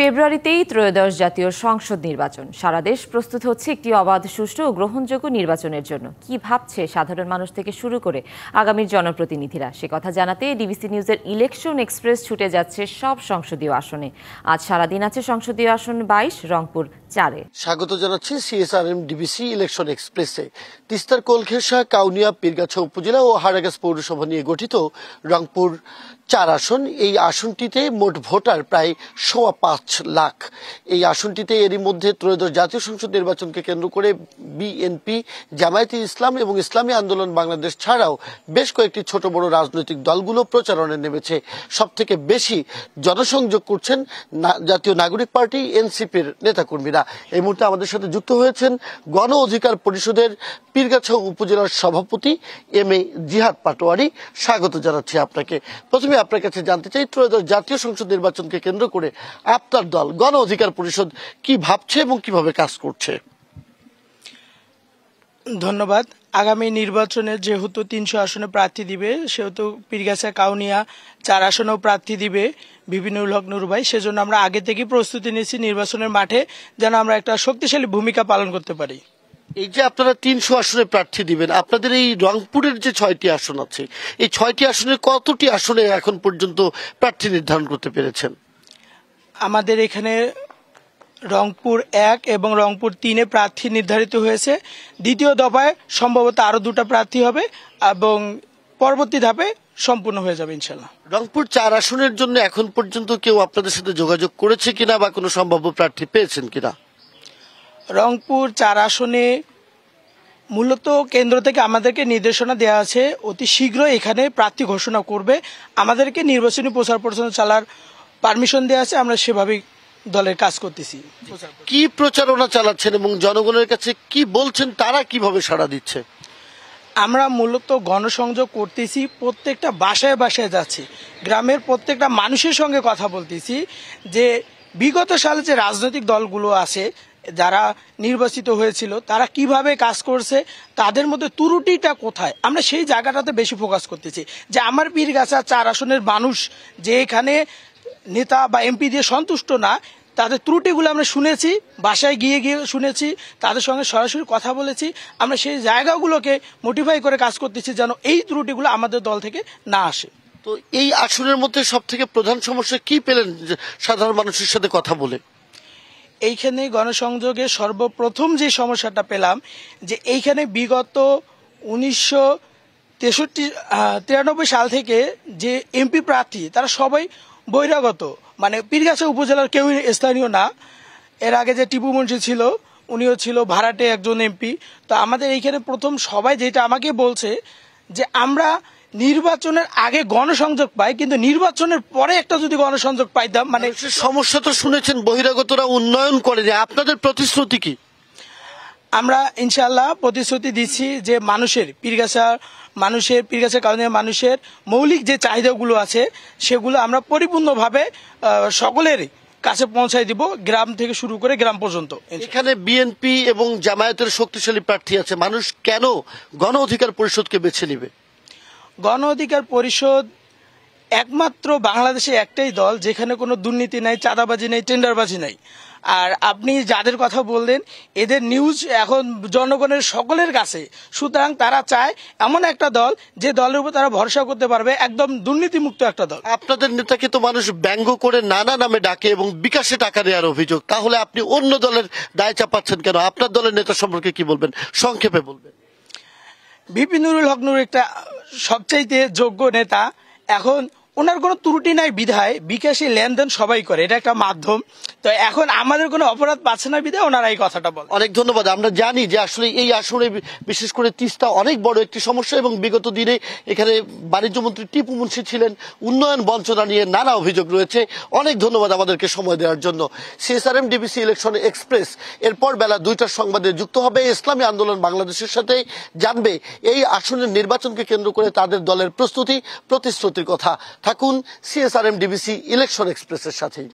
ফেব্রুয়ারিতেই ত্রয়োদশ জাতীয় সংসদ নির্বাচন। সারা দেশ প্রস্তুত হচ্ছে একটি অবাধ, সুষ্ঠু ও গ্রহণযোগ্য নির্বাচনের জন্য। কি ভাবছে সাধারণ মানুষ থেকে শুরু করে আগামীর জনপ্রতিনিধিরা, সে কথা জানাতে ডিবিসি নিউজের ইলেকশন এক্সপ্রেস ছুটে যাচ্ছে সব সংসদীয় আসনে। আজ সারাদিন আছে সংসদীয় আসন 22, রংপুর 4-এ। স্বাগত জানাচ্ছি সিএসআরএম ডিবিসি ইলেকশন এক্সপ্রেসে। তিস্তার কোলখেসা, কাউনিয়া, পীরগাছা উপজেলা ও হারাগাছ পৌরসভা নিয়ে গঠিত রংপুর 4 আসন। এই আসনটিতে মোট ভোটার প্রায় 5.25 লাখ। এই আসনটিতে এরই মধ্যে ত্রয়োদশ জাতীয় সংসদ নির্বাচনকে কেন্দ্র করে বিএনপি, জামায়াতে ইসলাম এবং ইসলামী আন্দোলন বাংলাদেশ ছাড়াও বেশ কয়েকটি ছোট বড় রাজনৈতিক দলগুলো প্রচারণায় নেমেছে। সব থেকে বেশি জনসংযোগ করছেন জাতীয় নাগরিক পার্টি এনসিপির নেতাকর্মীরা। এই মুহূর্তে আমাদের সাথে যুক্ত হয়েছেন গণ অধিকার পরিষদের পীরগাছা উপজেলার সভাপতি এম.এ. জিহাদ পাটোয়ারি। স্বাগত জানাচ্ছি আপনাকে। প্রথমে আপনার কাছে জানতে চাই, ত্রয়োদশ জাতীয় সংসদ নির্বাচনকে কেন্দ্র করে আপনার দল গণ অধিকার পরিষদ কি ভাবছে এবং কিভাবে কাজ করছে? ধন্যবাদ। আগামী নির্বাচনে যেহেতু 300 আসনে প্রার্থী দিবে, সেহেতু পীরগাছা, কাউনিয়া 4 আসনেও প্রার্থী দিবে বিভিন্নুল হক নুর ভাই। সেজন্য আমরা আগে থেকে প্রস্তুতি নিয়েছি নির্বাচনের মাঠে, যেন আমরা একটা শক্তিশালী ভূমিকা পালন করতে পারি। এই যে আপনারা 300 আসনে প্রার্থী দিবেন, আপনাদের এই রংপুরের যে 6টি আসন আছে, এই 6টি আসনের কতটি আসনে এখন পর্যন্ত প্রার্থী নির্ধারণ করতে পেরেছেন? আমাদের এখানে রংপুর 1 এবং রংপুর 3-এ প্রার্থী নির্ধারিত হয়েছে। দ্বিতীয় দফায় সম্ভবত আরো 2টা প্রার্থী হবে এবং পরবর্তী ধাপে সম্পূর্ণ হয়ে যাবে ইনশাল্লাহ। রংপুর 4 আসনের জন্য এখন পর্যন্ত কেউ আপনাদের সাথে যোগাযোগ করেছে কিনা বা কোনো সম্ভাব্য প্রার্থী পেয়েছেন কিনা? রংপুর 4 আসনে মূলত কেন্দ্র থেকে আমাদেরকে নির্দেশনা দেওয়া আছে, অতি শীঘ্রই এখানে প্রার্থী ঘোষণা করবে। আমাদেরকে নির্বাচনী প্রচার প্রচারণা চালার পারমিশন দেওয়া আছে, আমরা সেভাবেই দলের কাজ করতেছি। কি প্রচারণা চালাচ্ছেন এবং জনগণের কাছে কি বলছেন, তারা কিভাবে সাড়া দিচ্ছে? আমরা মূলত গণসংযোগ করতেছি, প্রত্যেকটা বাসায় বাসায় যাচ্ছি, গ্রামের প্রত্যেকটা মানুষের সঙ্গে কথা বলতেছি যে বিগত সালে যে রাজনৈতিক দলগুলো আছে যারা নির্বাচিত হয়েছিল তারা কিভাবে কাজ করছে, তাদের মধ্যে ত্রুটিটা কোথায়, আমরা সেই জায়গাটাতে বেশি ফোকাস করতেছি। যে আমার পীরগাছা 4 আসনের মানুষ যে এখানে নেতা বা এমপি দিয়ে সন্তুষ্ট না, তাদের ত্রুটিগুলো আমরা শুনেছি, বাসায় গিয়ে গিয়ে শুনেছি, তাদের সঙ্গে সরাসরি কথা বলেছি। আমরা সেই জায়গাগুলোকে মোটিফাই করে কাজ করতেছি যেন এই ত্রুটিগুলো আমাদের দল থেকে না আসে। তো এই আসনের মধ্যে সব থেকে প্রধান সমস্যা কি পেলেন সাধারণ মানুষের সাথে কথা বলে? এইখানে গণসংযোগে সর্বপ্রথম যে সমস্যাটা পেলাম, যে এইখানে বিগত 1993 সাল থেকে যে এমপি প্রার্থী তারা সবাই বহিরাগত, মানে পীরগাছা উপজেলার কেউ স্থানীয় না। এর আগে যে টিপু মুন্সি ছিল, উনিও ছিল ভাড়াটে একজন এমপি। তো আমাদের এইখানে প্রথম সবাই যেটা আমাকে বলছে যে আমরা নির্বাচনের আগে গণসংযোগ পাই, কিন্তু নির্বাচনের পরে একটা যদি গণসংযোগ পাইতাম, মানে সমস্যা তো শুনেছেন, বহিরাগতরা উন্নয়ন করেনি, আপনাদের প্রতিশ্রুতি কি? আমরা ইনশাআল্লাহ প্রতিশ্রুতি দিচ্ছি যে পীরগাছা কাউনিয়া মানুষের মৌলিক যে চাহিদাগুলো আছে সেগুলো আমরা পরিপূর্ণভাবে সকলের কাছে পৌঁছাই দিব, গ্রাম থেকে শুরু করে গ্রাম পর্যন্ত। এখানে বিএনপি এবং জামায়াতের শক্তিশালী প্রার্থী আছে, মানুষ কেন গণ অধিকার পরিষদকে বেছে নেবে? গণ অধিকার পরিষদ একমাত্র বাংলাদেশে একটাই দল যেখানে কোনো দুর্নীতি নাই, চাঁদাবাজি নাই, টেন্ডারবাজি নাই। আর আপনি যাদের কথা বললেন, এদের নিউজ এখন জনগণের সকলের কাছে, সুতরাং তারা চায় এমন একটা দল যে দলের উপর তারা ভরসা করতে পারবে, একদম দুর্নীতিমুক্ত একটা দল। আপনাদের নেতাকে তো মানুষ ব্যঙ্গ করে নানা নামে ডাকে এবং বিকাশে টাকা দেওয়ার অভিযোগ, তাহলে আপনি অন্য দলের দায় চাপাচ্ছেন কেন? আপনার দলের নেতা সম্পর্কে কি বলবেন, সংক্ষেপে বলবেন? বিভিন্নুল হক নুর একটা সবচাইতে যোগ্য নেতা, এখন ওনার কোনো ত্রুটি নাই বিধায় বিকাশে লেনদেন সবাই করে, এটা একটা মাধ্যম। তো এখন আমাদের কোনো অপরাধ পাচ্ছে না বিধায় ওনারা এই কথাটা বলে। অনেক ধন্যবাদ। আমরা জানি যে আসলে এই আসনে বিশেষ করে তিস্তা অনেক বড় একটি সমস্যা এবং বিগত দিনে এখানে বাণিজ্য মন্ত্রী টিপু মুন্সি ছিলেন, উন্নয়ন বঞ্চনা নিয়ে নানা অভিযোগ রয়েছে। অনেক ধন্যবাদ আমাদেরকে সময় দেওয়ার জন্য। সিএসআরএম ডিবিসি ইলেকশন এক্সপ্রেস এরপর বেলা 2টার সংবাদে যুক্ত হবে ইসলামী আন্দোলন বাংলাদেশের সাথে, জানবে এই আসনের নির্বাচনকে কেন্দ্র করে তাদের দলের প্রস্তুতির কথা। থাকুন সিএসআরএম ডিবিসি ইলেকশন এক্সপ্রেসের সাথেই।